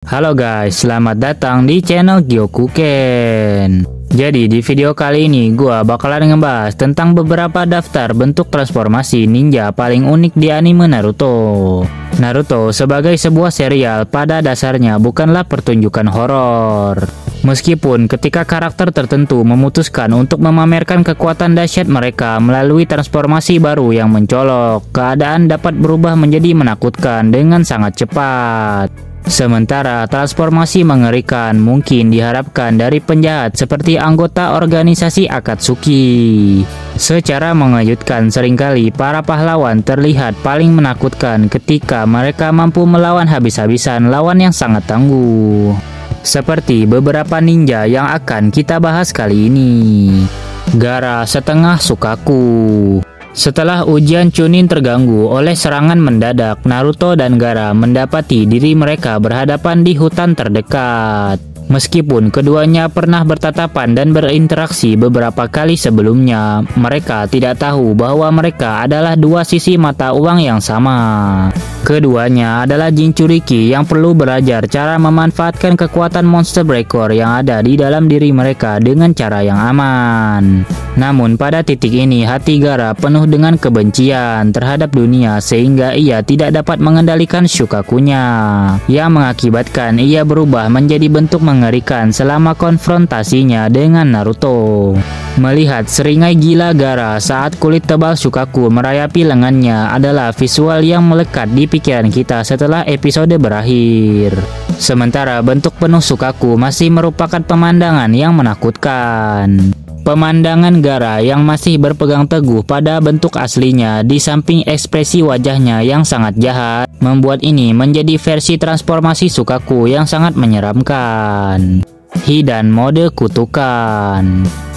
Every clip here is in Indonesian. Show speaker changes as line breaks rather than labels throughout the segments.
Halo guys, selamat datang di channel Gyokuken. Jadi di video kali ini gua bakalan ngebahas tentang beberapa daftar bentuk transformasi ninja paling unik di anime Naruto. Naruto sebagai sebuah serial pada dasarnya bukanlah pertunjukan horor. Meskipun ketika karakter tertentu memutuskan untuk memamerkan kekuatan dahsyat mereka melalui transformasi baru yang mencolok, keadaan dapat berubah menjadi menakutkan dengan sangat cepat. Sementara transformasi mengerikan mungkin diharapkan dari penjahat seperti anggota organisasi Akatsuki. Secara mengejutkan, seringkali para pahlawan terlihat paling menakutkan ketika mereka mampu melawan habis-habisan lawan yang sangat tangguh. Seperti beberapa ninja yang akan kita bahas kali ini. Gaara setengah Shukaku. Setelah ujian Chunin terganggu oleh serangan mendadak, Naruto dan Gaara mendapati diri mereka berhadapan di hutan terdekat. Meskipun keduanya pernah bertatapan dan berinteraksi beberapa kali sebelumnya, mereka tidak tahu bahwa mereka adalah dua sisi mata uang yang sama. Keduanya adalah Jinchuriki yang perlu belajar cara memanfaatkan kekuatan Monster Breaker yang ada di dalam diri mereka dengan cara yang aman. Namun pada titik ini hati Gaara penuh dengan kebencian terhadap dunia sehingga ia tidak dapat mengendalikan Shukakunya, yang mengakibatkan ia berubah menjadi bentuk mengerikan selama konfrontasinya dengan Naruto. Melihat seringai gila Gaara saat kulit tebal Shukaku merayapi lengannya adalah visual yang melekat di pikiran kita setelah episode berakhir. Sementara bentuk penuh Shukaku masih merupakan pemandangan yang menakutkan. Pemandangan Gaara yang masih berpegang teguh pada bentuk aslinya di samping ekspresi wajahnya yang sangat jahat membuat ini menjadi versi transformasi Shukaku yang sangat menyeramkan. Hidan mode kutukan.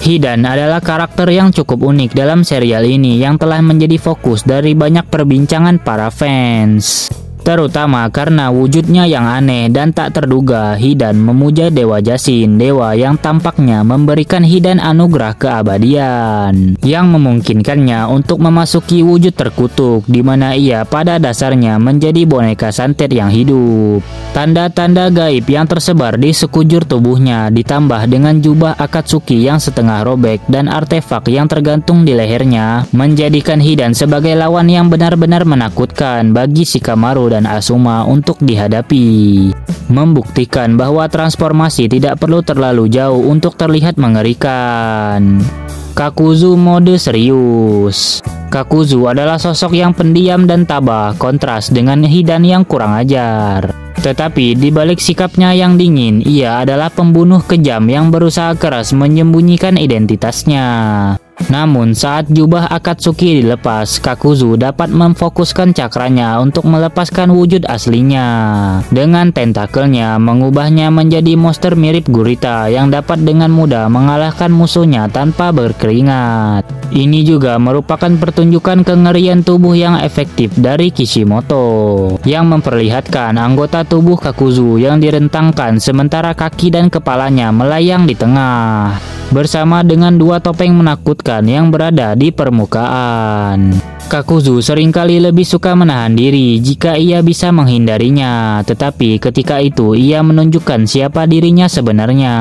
Hidan adalah karakter yang cukup unik dalam serial ini yang telah menjadi fokus dari banyak perbincangan para fans. Terutama karena wujudnya yang aneh dan tak terduga. Hidan memuja Dewa Jasin, dewa yang tampaknya memberikan Hidan anugerah keabadian yang memungkinkannya untuk memasuki wujud terkutuk, di mana ia pada dasarnya menjadi boneka santet yang hidup. Tanda-tanda gaib yang tersebar di sekujur tubuhnya ditambah dengan jubah Akatsuki yang setengah robek dan artefak yang tergantung di lehernya menjadikan Hidan sebagai lawan yang benar-benar menakutkan bagi Shikamaru dan Asuma untuk dihadapi, membuktikan bahwa transformasi tidak perlu terlalu jauh untuk terlihat mengerikan. Kakuzu mode serius. Kakuzu adalah sosok yang pendiam dan tabah, kontras dengan Hidan yang kurang ajar. Tetapi di balik sikapnya yang dingin, ia adalah pembunuh kejam yang berusaha keras menyembunyikan identitasnya. Namun saat jubah Akatsuki dilepas, Kakuzu dapat memfokuskan cakranya untuk melepaskan wujud aslinya. Dengan tentakelnya mengubahnya menjadi monster mirip gurita yang dapat dengan mudah mengalahkan musuhnya tanpa berkeringat. Ini juga merupakan pertunjukan kengerian tubuh yang efektif dari Kishimoto, yang memperlihatkan anggota tubuh Kakuzu yang direntangkan sementara kaki dan kepalanya melayang di tengah, bersama dengan dua topeng menakutkan yang berada di permukaan. Kakuzu seringkali lebih suka menahan diri jika ia bisa menghindarinya, tetapi ketika itu ia menunjukkan siapa dirinya sebenarnya.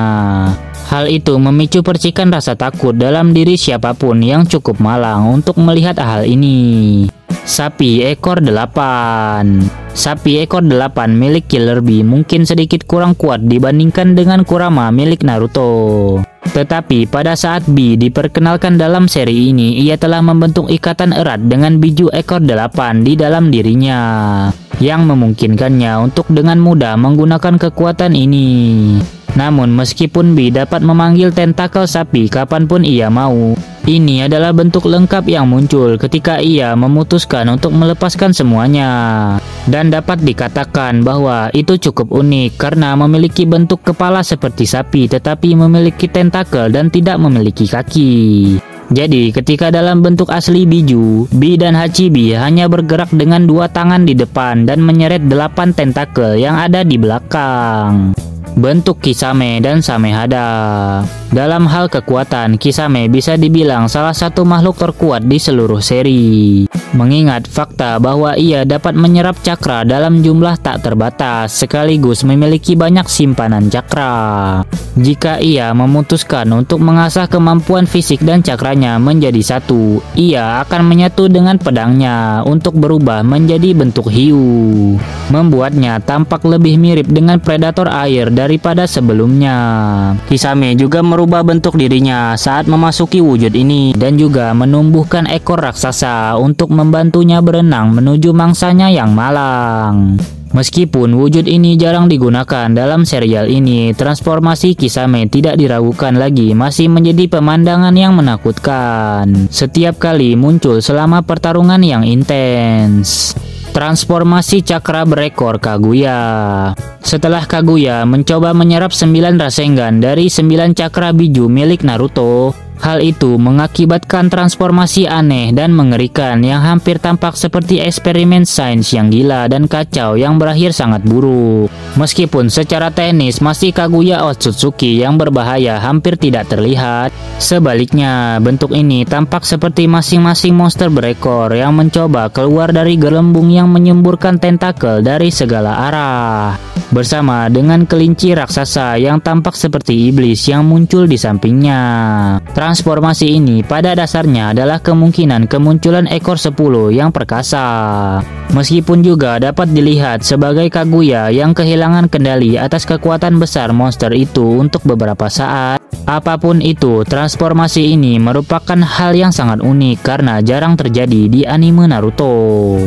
Hal itu memicu percikan rasa takut dalam diri siapapun yang cukup malang untuk melihat hal ini. Sapi ekor 8. Sapi ekor 8 milik Killer Bee mungkin sedikit kurang kuat dibandingkan dengan Kurama milik Naruto. Tetapi pada saat Bee diperkenalkan dalam seri ini, ia telah membentuk ikatan erat dengan biju ekor 8 di dalam dirinya, yang memungkinkannya untuk dengan mudah menggunakan kekuatan ini. Namun meskipun Bee dapat memanggil tentakel sapi kapanpun ia mau, ini adalah bentuk lengkap yang muncul ketika ia memutuskan untuk melepaskan semuanya. Dan dapat dikatakan bahwa itu cukup unik karena memiliki bentuk kepala seperti sapi tetapi memiliki tentakel dan tidak memiliki kaki. Jadi ketika dalam bentuk asli biju, Bee dan Hachibi hanya bergerak dengan dua tangan di depan dan menyeret 8 tentakel yang ada di belakang. bentuk Kisame dan Samehada. Dalam hal kekuatan, Kisame bisa dibilang salah satu makhluk terkuat di seluruh seri. Mengingat fakta bahwa ia dapat menyerap cakra dalam jumlah tak terbatas, sekaligus memiliki banyak simpanan cakra. Jika ia memutuskan untuk mengasah kemampuan fisik dan cakranya menjadi satu, ia akan menyatu dengan pedangnya untuk berubah menjadi bentuk hiu, membuatnya tampak lebih mirip dengan predator air daripada sebelumnya. Kisame juga merubah bentuk dirinya saat memasuki wujud ini dan juga menumbuhkan ekor raksasa untuk membantunya berenang menuju mangsanya yang malang. Meskipun wujud ini jarang digunakan dalam serial ini, transformasi Kisame tidak diragukan lagi masih menjadi pemandangan yang menakutkan setiap kali muncul selama pertarungan yang intens. Transformasi cakra berekor Kaguya. Setelah Kaguya mencoba menyerap 9 Rasengan dari 9 cakra biju milik Naruto, hal itu mengakibatkan transformasi aneh dan mengerikan yang hampir tampak seperti eksperimen sains yang gila dan kacau yang berakhir sangat buruk. Meskipun secara teknis masih Kaguya Otsutsuki yang berbahaya hampir tidak terlihat, sebaliknya bentuk ini tampak seperti masing-masing monster berekor yang mencoba keluar dari gelembung yang menyemburkan tentakel dari segala arah. Bersama dengan kelinci raksasa yang tampak seperti iblis yang muncul di sampingnya. Transformasi ini pada dasarnya adalah kemungkinan kemunculan ekor 10 yang perkasa. Meskipun juga dapat dilihat sebagai Kaguya yang kehilangan kendali atas kekuatan besar monster itu untuk beberapa saat. Apapun itu, transformasi ini merupakan hal yang sangat unik karena jarang terjadi di anime Naruto.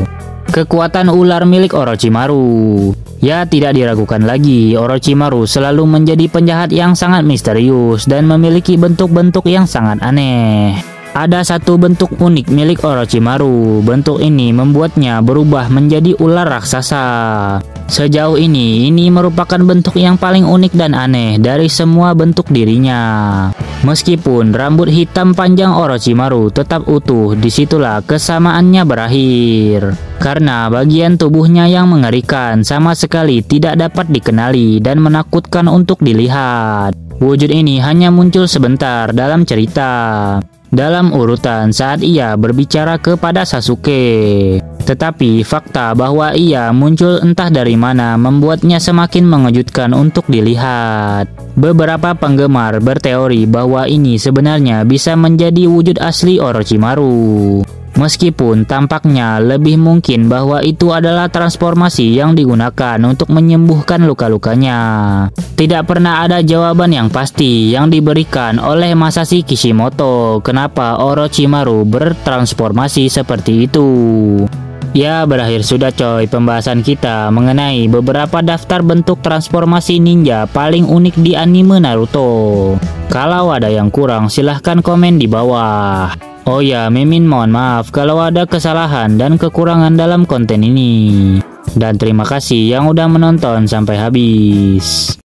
Kekuatan ular milik Orochimaru. Ya, tidak diragukan lagi, Orochimaru selalu menjadi penjahat yang sangat misterius dan memiliki bentuk-bentuk yang sangat aneh. Ada satu bentuk unik milik Orochimaru. Bentuk ini membuatnya berubah menjadi ular raksasa. Sejauh ini merupakan bentuk yang paling unik dan aneh dari semua bentuk dirinya. Meskipun rambut hitam panjang Orochimaru tetap utuh, disitulah kesamaannya berakhir. Karena bagian tubuhnya yang mengerikan sama sekali tidak dapat dikenali dan menakutkan untuk dilihat. Wujud ini hanya muncul sebentar dalam cerita, dalam urutan saat ia berbicara kepada Sasuke. Tetapi fakta bahwa ia muncul entah dari mana membuatnya semakin mengejutkan untuk dilihat. Beberapa penggemar berteori bahwa ini sebenarnya bisa menjadi wujud asli Orochimaru. Meskipun tampaknya lebih mungkin bahwa itu adalah transformasi yang digunakan untuk menyembuhkan luka-lukanya. Tidak pernah ada jawaban yang pasti yang diberikan oleh Masashi Kishimoto kenapa Orochimaru bertransformasi seperti itu. Ya, berakhir sudah coy pembahasan kita mengenai beberapa daftar bentuk transformasi ninja paling unik di anime Naruto. Kalau ada yang kurang silahkan komen di bawah. Oh ya, Mimin mohon maaf kalau ada kesalahan dan kekurangan dalam konten ini. Dan terima kasih yang udah menonton sampai habis.